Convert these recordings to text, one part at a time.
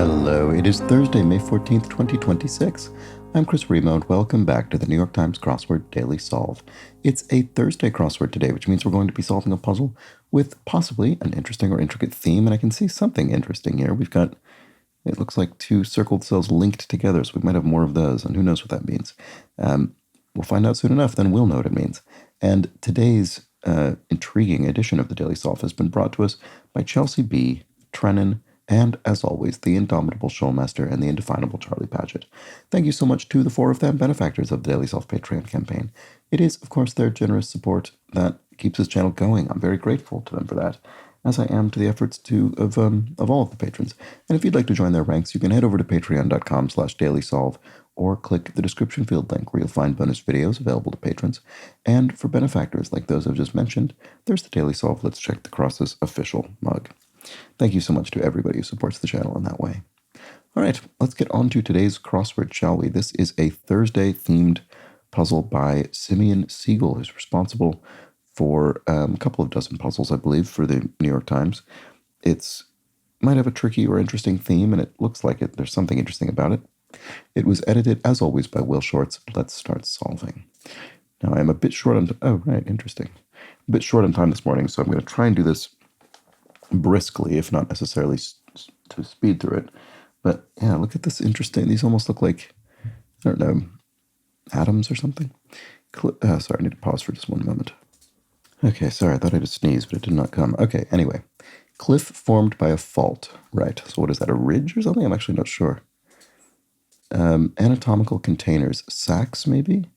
Hello, it is Thursday, May 14th, 2026. I'm Chris Remo, and welcome back to the New York Times Crossword Daily Solve. It's a Thursday crossword today, which means we're going to be solving a puzzle with possibly an interesting or intricate theme, and I can see something interesting here. We've got, it looks like two circled cells linked together, so we might have more of those, and who knows what that means. We'll find out soon enough, then we'll know what it means. And today's intriguing edition of the Daily Solve has been brought to us by Chelsea B., Trennan, and, as always, the indomitable Shoalmaster and the indefinable Charlie Patchett. Thank you so much to the four of them, benefactors of the Daily Self Patreon campaign. It is, of course, their generous support that keeps this channel going. I'm very grateful to them for that, as I am to the efforts of all of the patrons. And if you'd like to join their ranks, you can head over to patreon.com/dailysolve or click the description field link where you'll find bonus videos available to patrons. And for benefactors like those I've just mentioned, there's the Daily Solve Let's Check the Crosses official mug. Thank you so much to everybody who supports the channel in that way. All right, let's get on to today's crossword, shall we? This is a Thursday-themed puzzle by Simeon Siegel, who's responsible for a couple of dozen puzzles, I believe, for the New York Times. It's might have a tricky or interesting theme, and it looks like it. There's something interesting about it. It was edited, as always, by Will Shortz. Let's start solving. Now, I'm a bit short on... Oh, right, interesting. A bit short on time this morning, so I'm going to try and do this briskly, if not necessarily to speed through it. But yeah, look at this interesting. These almost look like, I don't know, atoms or something. Sorry, I need to pause for just one moment. Okay, sorry, I thought I had a sneeze, but it did not come. Okay, anyway. Cliff formed by a fault. Right, so what is that, a ridge or something? I'm actually not sure. Anatomical containers. Sacks, maybe?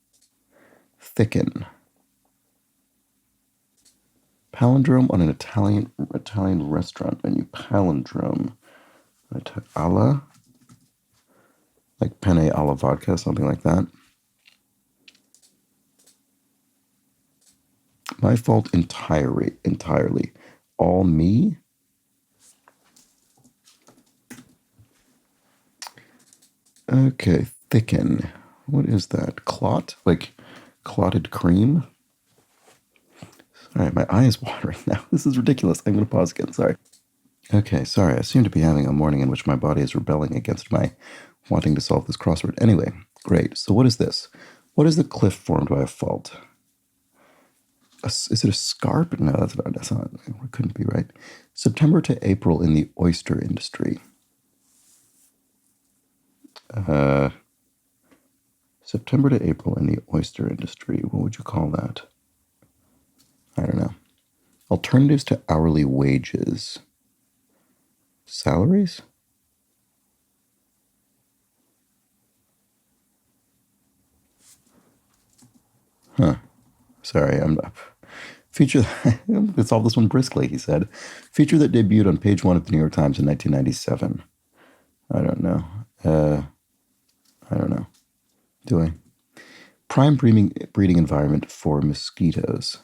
Thicken. Palindrome on an Italian restaurant menu. Palindrome. Alla? Like penne alla vodka, something like that. My fault entirely. All me? Okay, thicken. What is that? Clot? Like clotted cream? All right, my eye is watering now. This is ridiculous. I'm going to pause again. Sorry. Okay, sorry. I seem to be having a morning in which my body is rebelling against my wanting to solve this crossword. Anyway, great. So what is this? What is the cliff formed by a fault? Is it a scarp? No, that's not. It couldn't be right. September to April in the oyster industry. September to April in the oyster industry. What would you call that? I don't know. Alternatives to hourly wages. Salaries? Huh. Sorry, I'm up. Feature, let's solve this one briskly, he said. Feature that debuted on page 1 of the New York Times in 1997. I don't know. I don't know. Do I? Prime breeding environment for mosquitoes.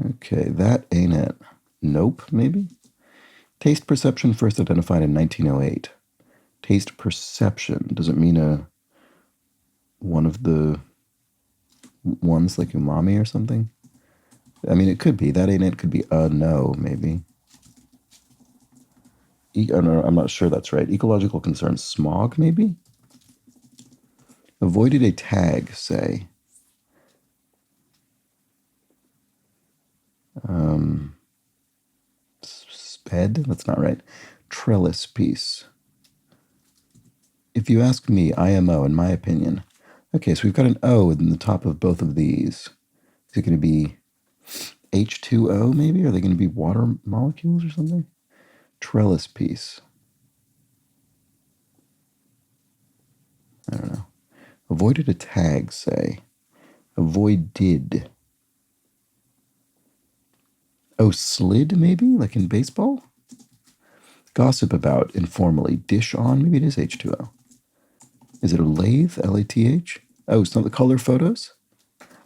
Okay, that ain't it. Nope, maybe? Taste perception first identified in 1908. Taste perception. Does it mean one of the ones like umami or something? I mean, it could be. That ain't it. Could be no, maybe. I'm not sure that's right. Ecological concerns. Smog, maybe? Avoided a tag, say. Sped? That's not right. Trellis piece. If you ask me, IMO, in my opinion. Okay, so we've got an O in the top of both of these. Is it going to be H2O, maybe? Are they going to be water molecules or something? Trellis piece. I don't know. Avoided a tag, say. Avoided. Oh, slid, maybe? Like in baseball? Gossip about, informally. Dish on? Maybe it is H2O. Is it a lathe? L-A-T-H? Oh, it's not the color photos?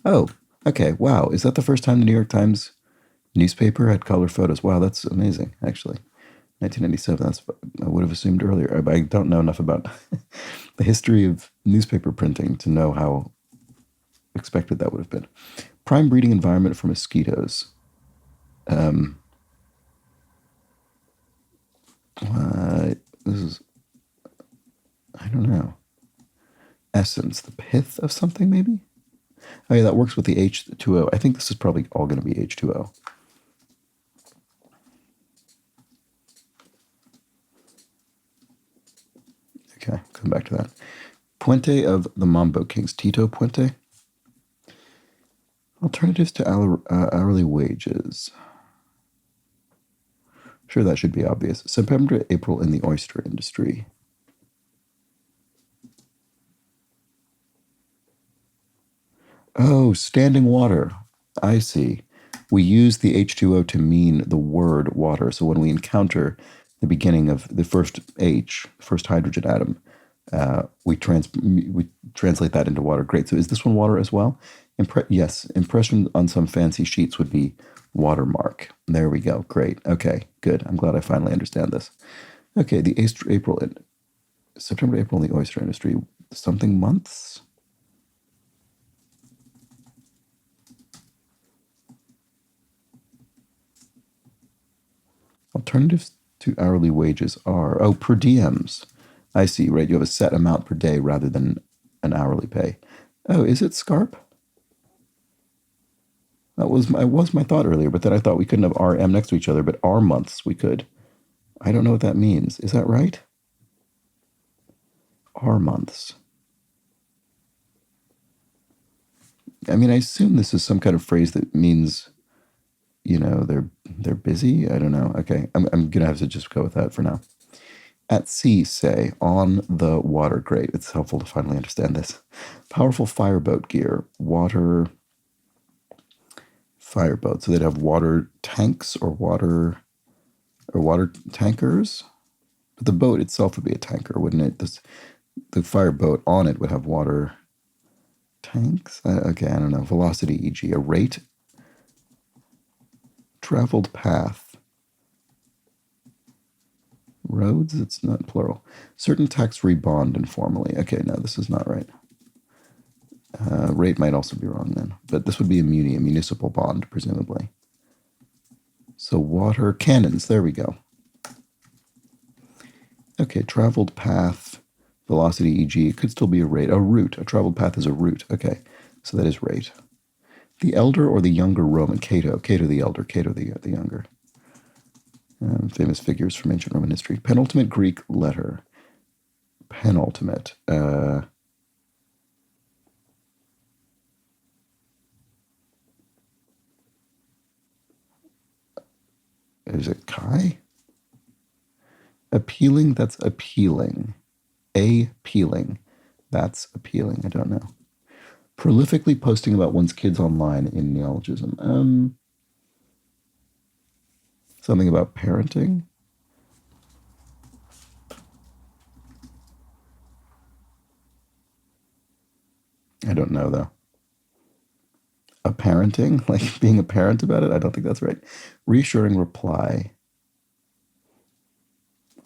Oh, okay. Wow. Is that the first time the New York Times newspaper had color photos? Wow, that's amazing, actually. 1997, that's what I would have assumed earlier. I don't know enough about the history of newspaper printing to know how expected that would have been. Prime breeding environment for mosquitoes. This is I don't know. Essence, the pith of something, maybe? Oh, yeah, that works with the H2O. I think this is probably all going to be H2O. Okay, come back to that. Puente of the Mambo Kings. Tito Puente. Alternatives to hourly wages. Sure, that should be obvious. September to April in the oyster industry. Oh, standing water. I see. We use the H2O to mean the word water. So when we encounter the beginning of the first H, first hydrogen atom, we translate that into water. Great. So is this one water as well? Yes. Impression on some fancy sheets would be watermark. There we go. Great. Okay. Good. I'm glad I finally understand this. Okay. The September to April in the oyster industry. Something months. Alternatives to hourly wages are, oh, per diems. I see, right? You have a set amount per day rather than an hourly pay. Oh, is it SCARP? That was my thought earlier, but then I thought we couldn't have RM next to each other, but R months we could. I don't know what that means. Is that right? R months. I mean, I assume this is some kind of phrase that means, they're busy. I don't know. Okay, I'm gonna have to just go with that for now. At sea, say, on the water. Great. It's helpful to finally understand this. Powerful fireboat gear. Water fireboat. So they'd have water tanks or water tankers. But the boat itself would be a tanker, wouldn't it? The fireboat on it would have water tanks. Okay, I don't know. Velocity, e.g., a rate. Traveled path. Roads, it's not plural. Certain tax-free bond informally. Okay, no, this is not right. Rate might also be wrong then. But this would be a municipal bond, presumably. So water cannons, there we go. Okay, traveled path, velocity, e.g., it could still be a rate. A route, a traveled path is a route. Okay, so that is rate. The elder or the younger Roman, Cato the elder, Cato the younger. Famous figures from ancient Roman history. Penultimate Greek letter. Penultimate. Is it Chi? Appealing, that's appealing. Appealing. That's appealing. I don't know. Prolifically posting about one's kids online in neologism. Something about parenting. I don't know, though. A parenting? Like being a parent about it? I don't think that's right. Reassuring reply.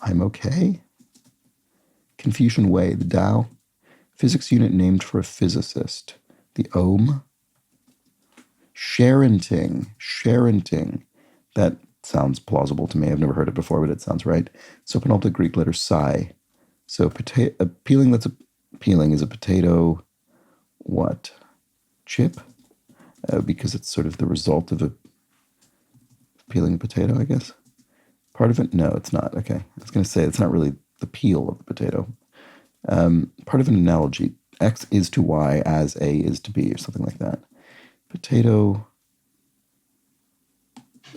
I'm okay. Confucian Way, the Tao. Physics unit named for a physicist. The ohm. Sharenting. That sounds plausible to me. I've never heard it before, but it sounds right. So penultimate Greek letter psi. So appealing, that's appealing is a potato, what? Chip? Because it's sort of the result of peeling a potato, I guess. Part of it? No, it's not. Okay. I was going to say it's not really the peel of the potato. Part of an analogy. X is to Y as A is to B, or something like that. Potato.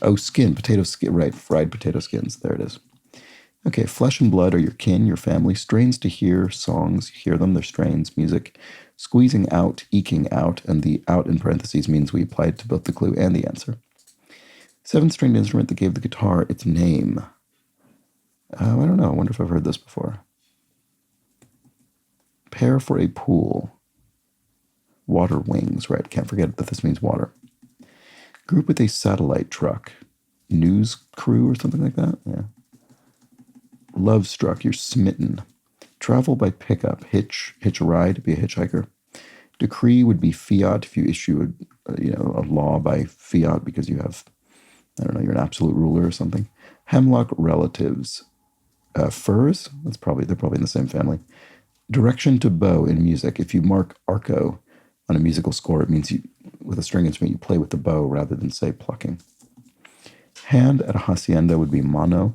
Oh, skin. Potato skin. Right. Fried potato skins. There it is. Okay. Flesh and blood are your kin, your family. Strains to hear, songs. Hear them. They're strains, music. Squeezing out, eking out. And the out in parentheses means we applied to both the clue and the answer. Seven-stringed instrument that gave the guitar its name. I don't know. I wonder if I've heard this before. Pair for a pool. Water wings, right? Can't forget that this means water. Group with a satellite truck. News crew or something like that? Yeah. Love struck, you're smitten. Travel by pickup. Hitch a ride, be a hitchhiker. Decree would be fiat if you issue a law by fiat because you have, I don't know, you're an absolute ruler or something. Hemlock relatives. Firs, they're probably in the same family. Direction to bow in music. If you mark arco on a musical score, it means you, with a string instrument, you play with the bow rather than, say, plucking. Hand at a hacienda would be mano,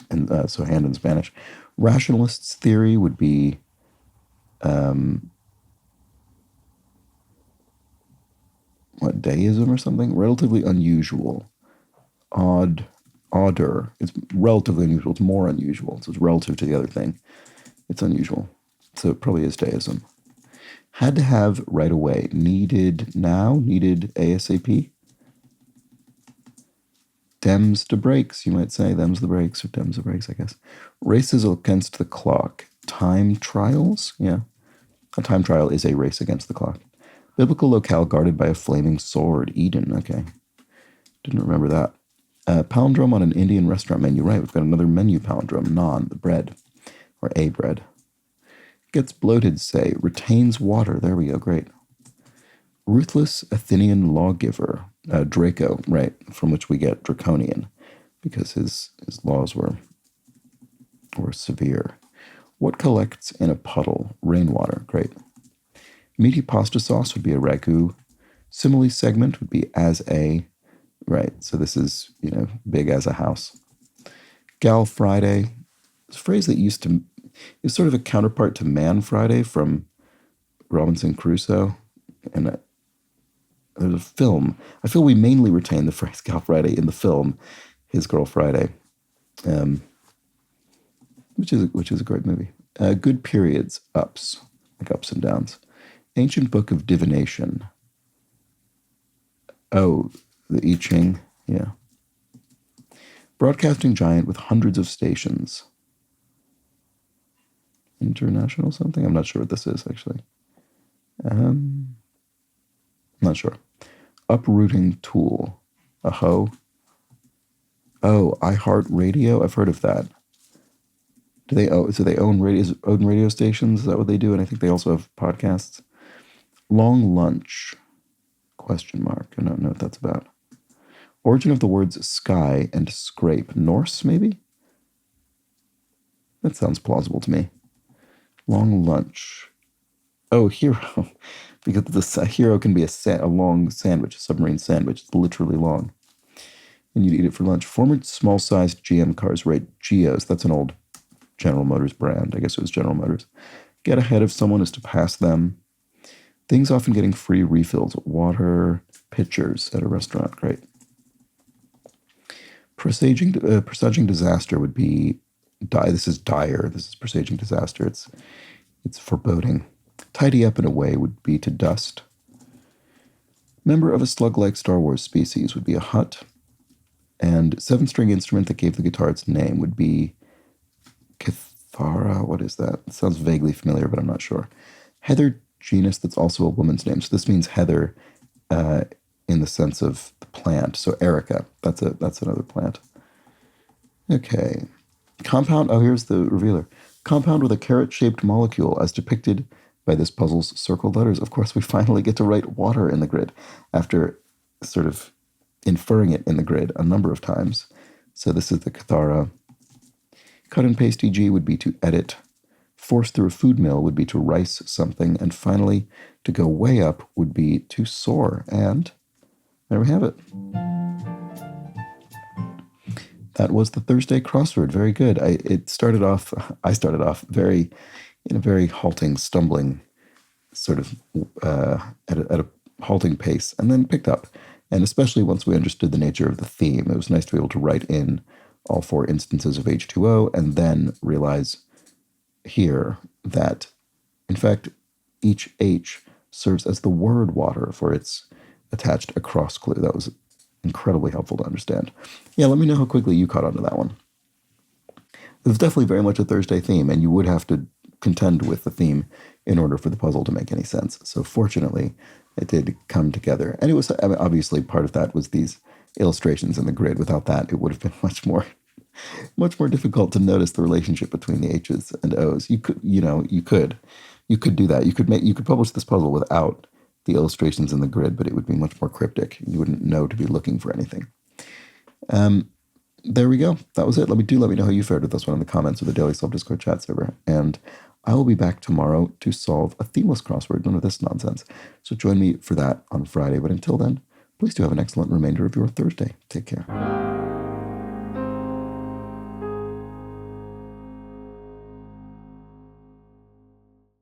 and so hand in Spanish. Rationalists' theory would be deism or something? Relatively unusual. Odder. It's relatively unusual. It's more unusual. So it's relative to the other thing. It's unusual. So it probably is deism. Had to have right away. Needed now. Needed ASAP. Dems to brakes, you might say. Them's the brakes, or dems the brakes, I guess. Races against the clock. Time trials? Yeah. A time trial is a race against the clock. Biblical locale guarded by a flaming sword. Eden, okay. Didn't remember that. Palindrome on an Indian restaurant menu. Right, we've got another menu palindrome. Naan, the bread. Or a bread. Gets bloated, say. Retains water. There we go, great. Ruthless Athenian lawgiver. Draco, right, from which we get draconian, because his laws were severe. What collects in a puddle? Rainwater, great. Meaty pasta sauce would be a ragu. Simile segment would be as a, right, so this is, big as a house. Gal Friday, it's a phrase that is sort of a counterpart to Man Friday from Robinson Crusoe, and there's a film. I feel we mainly retain the phrase Gal Friday in the film, His Girl Friday, which is a great movie. Good periods, ups, like ups and downs. Ancient Book of Divination. Oh, the I Ching, yeah. Broadcasting giant with hundreds of stations. International something? I'm not sure what this is, actually. Not sure. Uprooting tool. A hoe. Oh, iHeartRadio? I've heard of that. Do they own radio stations? Is that what they do? And I think they also have podcasts. Long lunch? Question mark. I don't know what that's about. Origin of the words sky and scrape. Norse, maybe? That sounds plausible to me. Long lunch. Oh, hero. Because the hero can be a long sandwich, a submarine sandwich. It's literally long. And you'd eat it for lunch. Former small-sized GM cars, right? Geos. That's an old General Motors brand. I guess it was General Motors. Get ahead of someone is to pass them. Things often getting free refills. Water, pitchers at a restaurant. Great. Presaging disaster would be this is dire. This is presaging disaster. It's foreboding. Tidy up in a way would be to dust. Member of a slug-like Star Wars species would be a hut. And 7-string instrument that gave the guitar its name would be Kithara. What is that? It sounds vaguely familiar, but I'm not sure. Heather genus that's also a woman's name. So this means heather in the sense of the plant. So Erica, that's another plant. Okay. Compound, oh, here's the revealer. Compound with a carrot-shaped molecule as depicted by this puzzle's circled letters. Of course, we finally get to write water in the grid after sort of inferring it in the grid a number of times. So this is the Cathara. Cut and paste EG would be to edit. Force through a food mill would be to rice something. And finally, to go way up would be to soar. And there we have it. That was the Thursday crossword. Very good. I started off in a very halting, stumbling sort of at a halting pace, and then picked up. And especially once we understood the nature of the theme, it was nice to be able to write in all 4 instances of H2O and then realize here that, in fact, each H serves as the word water for its attached across clue. That was incredibly helpful to understand. Yeah, let me know how quickly you caught on to that one. It was definitely very much a Thursday theme, and you would have to contend with the theme in order for the puzzle to make any sense. So fortunately, it did come together. And it was, obviously, part of that was these illustrations in the grid. Without that, it would have been much more difficult to notice the relationship between the H's and O's. You could do that. You could publish this puzzle without the illustrations in the grid, but it would be much more cryptic. You wouldn't know to be looking for anything. There we go. That was it. Let me know how you fared with this one in the comments of the Daily Solve Discord chat server. And I will be back tomorrow to solve a themeless crossword, none of this nonsense. So join me for that on Friday. But until then, please do have an excellent remainder of your Thursday. Take care.